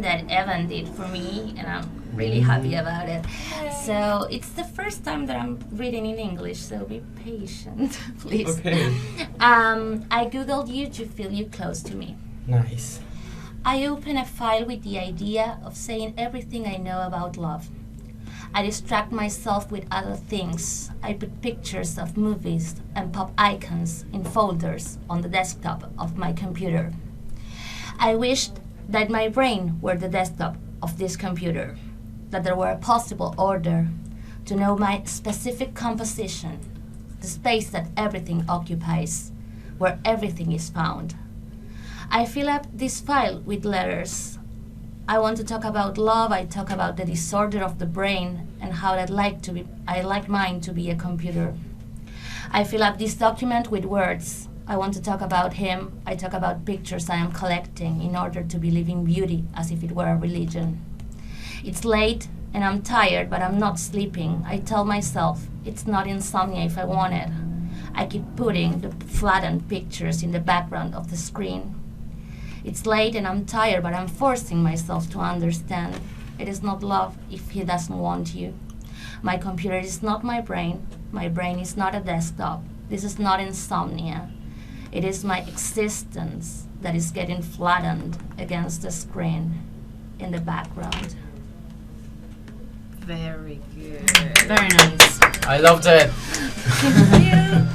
that Evan did for me, and I'm really happy about it. So it's the first time that I'm reading in English, so be patient, please. Okay. I googled you to feel you close to me. Nice. I open a file with the idea of saying everything I know about love. I distract myself with other things. I put pictures of movies and pop icons in folders on the desktop of my computer. I wished that my brain were the desktop of this computer, that there were a possible order to know my specific composition, the space that everything occupies, where everything is found. I fill up this file with letters. I want to talk about love. I talk about the disorder of the brain and how I like mine to be a computer. I fill up this document with words. I want to talk about him. I talk about pictures I am collecting in order to believe in beauty as if it were a religion. It's late and I'm tired, but I'm not sleeping. I tell myself it's not insomnia if I want it. I keep putting the flattened pictures in the background of the screen. It's late and I'm tired, but I'm forcing myself to understand. It is not love if he doesn't want you. My computer is not my brain. My brain is not a desktop. This is not insomnia. It is my existence that is getting flattened against the screen in the background. Very good. Very nice. I loved it. Thank you.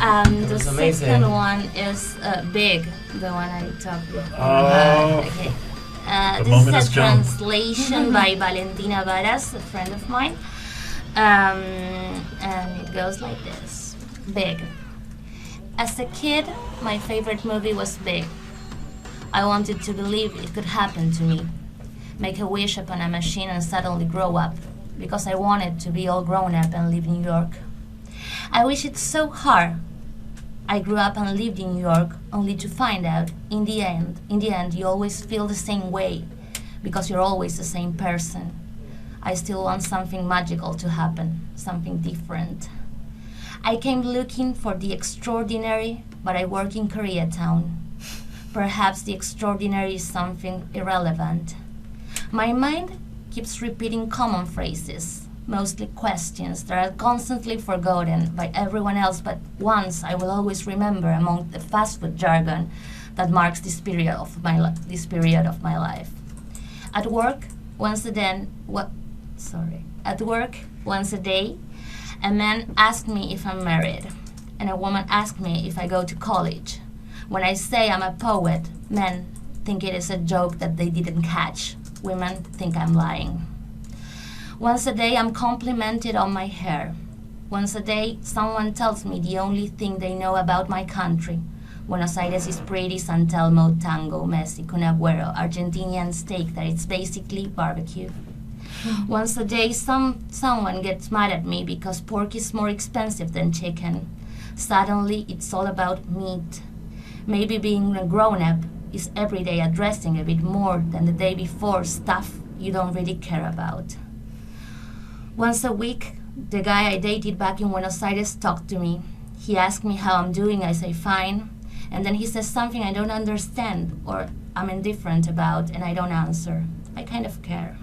The amazing. second one is Big, the one I talked before. Oh. Okay. The This moment is has a come. translation by Valentina Varas, a friend of mine. And it goes like this. Big. As a kid, my favorite movie was Big. I wanted to believe it could happen to me. Make a wish upon a machine and suddenly grow up, because I wanted to be all grown up and live in New York. I wish it's so hard. I grew up and lived in New York only to find out, in the end, you always feel the same way, because you're always the same person. I still want something magical to happen, something different. I came looking for the extraordinary, but I work in Koreatown. Perhaps the extraordinary is something irrelevant. My mind keeps repeating common phrases, mostly questions that are constantly forgotten by everyone else, but once I will always remember among the fast food jargon that marks this period of my life. At work, once a day, a man asked me if I'm married, and a woman asked me if I go to college. When I say I'm a poet, men think it is a joke that they didn't catch. Women think I'm lying. Once a day, I'm complimented on my hair. Once a day, someone tells me the only thing they know about my country. Buenos Aires is pretty, San Telmo, tango, Messi, Kun Agüero, Argentinian steak that it's basically barbecue. Once a day, someone gets mad at me because pork is more expensive than chicken. Suddenly, it's all about meat. Maybe being a grown-up is every day addressing a bit more than the day before stuff you don't really care about. Once a week, the guy I dated back in Buenos Aires talked to me. He asked me how I'm doing. I say fine. And then he says something I don't understand or I'm indifferent about, and I don't answer. I kind of care.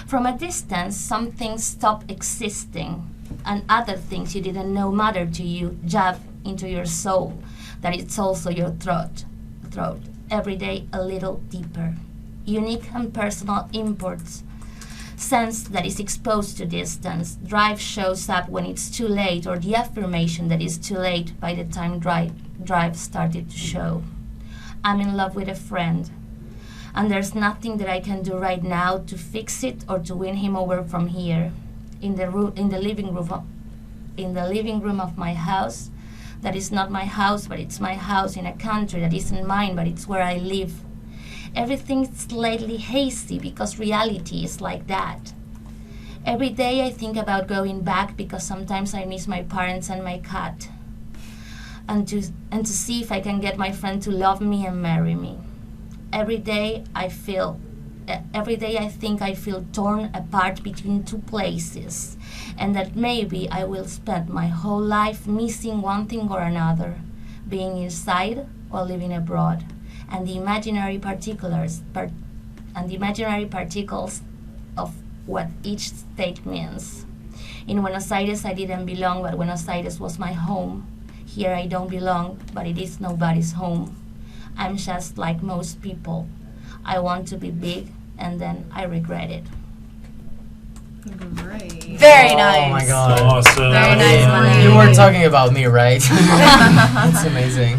From a distance, some things stop existing, and other things you didn't know matter to you jab into your soul, that it's also your throat. Every day a little deeper. Unique and personal imports. Sense that is exposed to distance. Drive shows up when it's too late, or the affirmation that it's too late by the time drive started to show. I'm in love with a friend, and there's nothing that I can do right now to fix it or to win him over from here. In the living room of my house, that is not my house, but it's my house in a country that isn't mine, but it's where I live. Everything's slightly hazy because reality is like that. Every day I think about going back because sometimes I miss my parents and my cat. And to see if I can get my friend to love me and marry me. Every day I think I feel torn apart between two places, and that maybe I will spend my whole life missing one thing or another, being inside or living abroad, and the imaginary particulars and the imaginary particles of what each state means. In Buenos Aires I didn't belong, but Buenos Aires was my home. Here I don't belong, but it is nobody's home. I'm just like most people. I want to be big, and then I regret it. Great. Very nice. Oh my god. Awesome. Very nice, Malen. You were talking about me, right? That's amazing.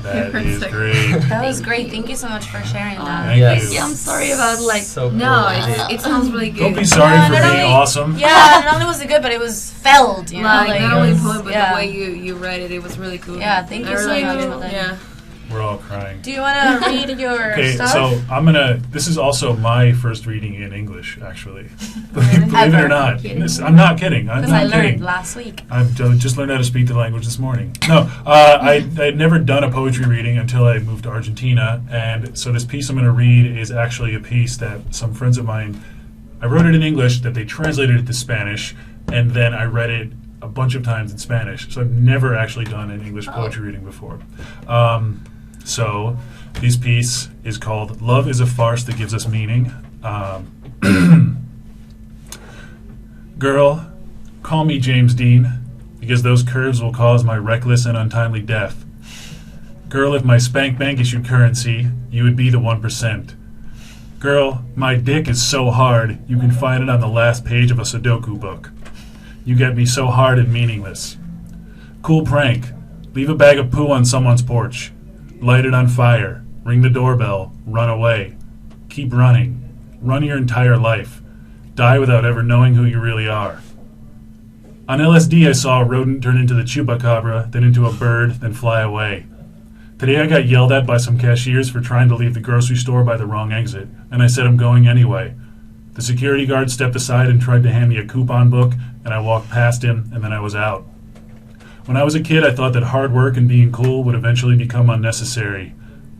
That is great. That was great. Thank you so much for sharing that. Thank Yes. you. I'm sorry about So cool. No, it sounds really good. Don't be sorry Yeah, for not being only- awesome. Yeah, not only was it good, but it was felt, you know? Like, not only it was- poem, but yeah. the way you read it, it was really cool. Yeah, thank you I so really much, liked Malen. it. Yeah. We're all crying. Do you want to read your Okay, stuff? so this is also my first reading in English, actually. Believe it Ever. or not. Kidding. I'm not kidding. I'm Because I not learned kidding. last week. I've just learned how to speak the language this morning. No, I had never done a poetry reading until I moved to Argentina, and so this piece I'm going to read is actually a piece that some friends of mine, I wrote it in English, that they translated it to Spanish, and then I read it a bunch of times in Spanish. So I've never actually done an English poetry reading before. So this piece is called "Love is a Farce That Gives Us Meaning." Girl, call me James Dean, because those curves will cause my reckless and untimely death. Girl, if my spank bank issued currency, you would be the 1%. Girl, my dick is so hard, you can find it on the last page of a Sudoku book. You get me so hard and meaningless. Cool prank. Leave a bag of poo on someone's porch. Light it on fire. Ring the doorbell. Run away. Keep running. Run your entire life. Die without ever knowing who you really are. On LSD, I saw a rodent turn into the chupacabra, then into a bird, then fly away. Today I got yelled at by some cashiers for trying to leave the grocery store by the wrong exit, and I said I'm going anyway. The security guard stepped aside and tried to hand me a coupon book, and I walked past him, and then I was out. When I was a kid, I thought that hard work and being cool would eventually become unnecessary.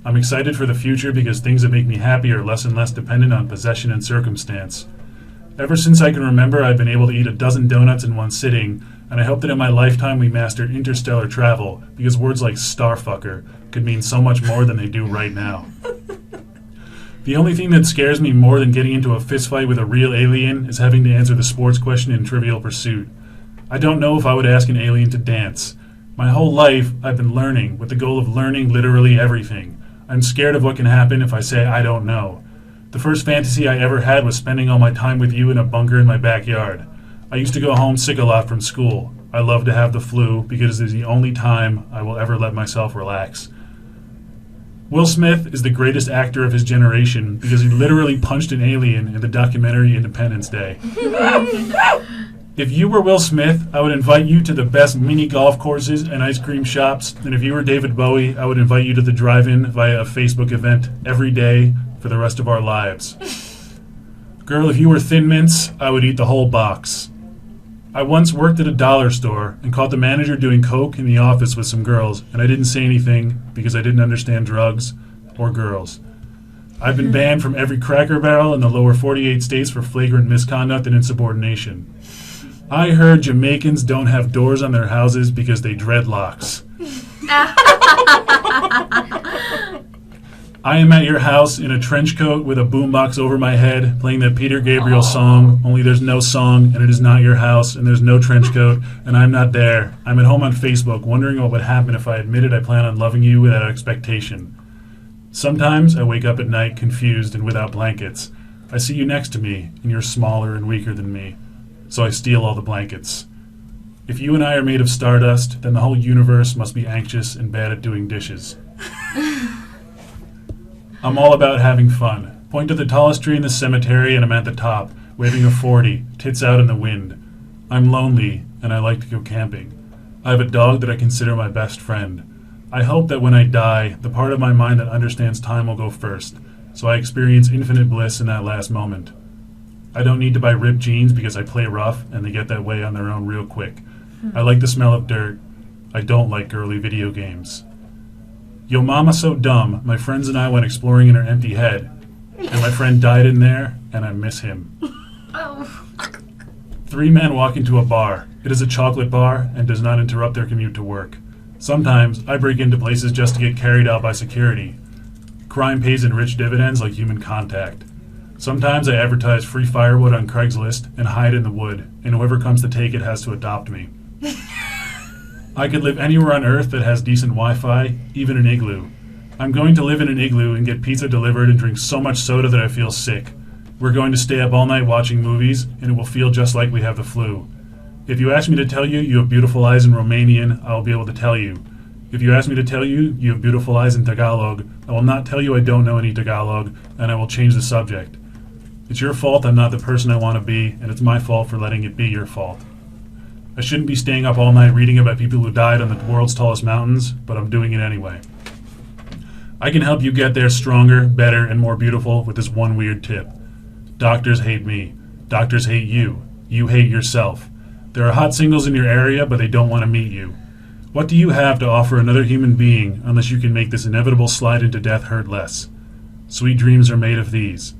I'm excited for the future because things that make me happy are less and less dependent on possession and circumstance. Ever since I can remember, I've been able to eat a dozen donuts in one sitting, and I hope that in my lifetime we master interstellar travel, because words like starfucker could mean so much more than they do right now. The only thing that scares me more than getting into a fistfight with a real alien is having to answer the sports question in Trivial Pursuit. I don't know if I would ask an alien to dance. My whole life, I've been learning, with the goal of learning literally everything. I'm scared of what can happen if I say I don't know. The first fantasy I ever had was spending all my time with you in a bunker in my backyard. I used to go home sick a lot from school. I love to have the flu because it is the only time I will ever let myself relax. Will Smith is the greatest actor of his generation because he literally punched an alien in the documentary Independence Day. If you were Will Smith, I would invite you to the best mini golf courses and ice cream shops, and if you were David Bowie, I would invite you to the drive-in via a Facebook event every day for the rest of our lives. Girl, if you were Thin Mints, I would eat the whole box. I once worked at a dollar store and caught the manager doing coke in the office with some girls, and I didn't say anything because I didn't understand drugs or girls. I've been banned from every Cracker Barrel in the lower 48 states for flagrant misconduct and insubordination. I heard Jamaicans don't have doors on their houses because they dreadlocks. I am at your house in a trench coat with a boombox over my head playing that Peter Gabriel song, only there's no song and it is not your house and there's no trench coat and I'm not there. I'm at home on Facebook wondering what would happen if I admitted I plan on loving you without expectation. Sometimes I wake up at night confused and without blankets. I see you next to me and you're smaller and weaker than me, so I steal all the blankets. If you and I are made of stardust, then the whole universe must be anxious and bad at doing dishes. I'm all about having fun. Point to the tallest tree in the cemetery and I'm at the top, waving a 40, tits out in the wind. I'm lonely and I like to go camping. I have a dog that I consider my best friend. I hope that when I die, the part of my mind that understands time will go first, so I experience infinite bliss in that last moment. I don't need to buy ripped jeans because I play rough and they get that way on their own real quick. I like the smell of dirt. I don't like girly video games. Yo mama so dumb, my friends and I went exploring in her empty head, and my friend died in there, and I miss him. Three men walk into a bar. It is a chocolate bar and does not interrupt their commute to work. Sometimes I break into places just to get carried out by security. Crime pays in rich dividends like human contact. Sometimes I advertise free firewood on Craigslist and hide in the wood, and whoever comes to take it has to adopt me. I could live anywhere on Earth that has decent Wi-Fi, even an igloo. I'm going to live in an igloo and get pizza delivered and drink so much soda that I feel sick. We're going to stay up all night watching movies, and it will feel just like we have the flu. If you ask me to tell you you have beautiful eyes in Romanian, I will be able to tell you. If you ask me to tell you you have beautiful eyes in Tagalog, I will not tell you I don't know any Tagalog, and I will change the subject. It's your fault I'm not the person I want to be, and it's my fault for letting it be your fault. I shouldn't be staying up all night reading about people who died on the world's tallest mountains, but I'm doing it anyway. I can help you get there stronger, better, and more beautiful with this one weird tip. Doctors hate me. Doctors hate you. You hate yourself. There are hot singles in your area, but they don't want to meet you. What do you have to offer another human being unless you can make this inevitable slide into death hurt less? Sweet dreams are made of these.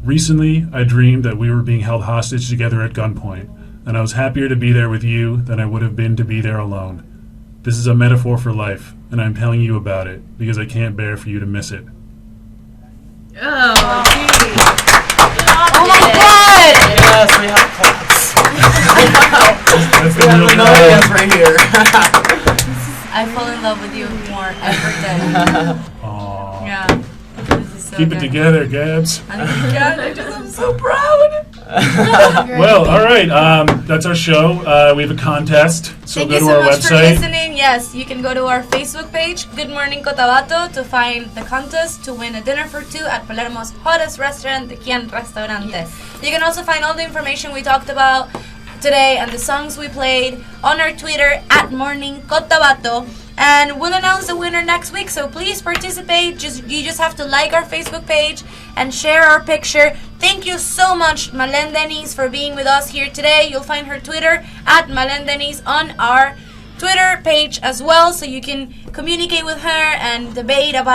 Recently, I dreamed that we were being held hostage together at gunpoint, and I was happier to be there with you than I would have been to be there alone. This is a metaphor for life, and I'm telling you about it because I can't bear for you to miss it. Oh, geez. Oh my god! Yes, we have claps. That's We the have real an clap. audience right here. I fall in love with you more every day. Aw. Yeah. This is so Keep good. it together, Gabs. God, I'm so proud. Well, all right. That's our show. We have a contest, so Thank go you to so our much for website. listening. Yes, you can go to our Facebook page, Good Morning Cotabato, to find the contest to win a dinner for two at Palermo's hottest restaurant, the Kian Restaurante. You can also find all the information we talked about today and the songs we played on our Twitter at Morning Cotabato. And we'll announce the winner next week, so please participate. You just have to like our Facebook page and share our picture. Thank you so much, Malen Denis, for being with us here today. You'll find her Twitter at Malen Denis on our Twitter page as well, so you can communicate with her and debate about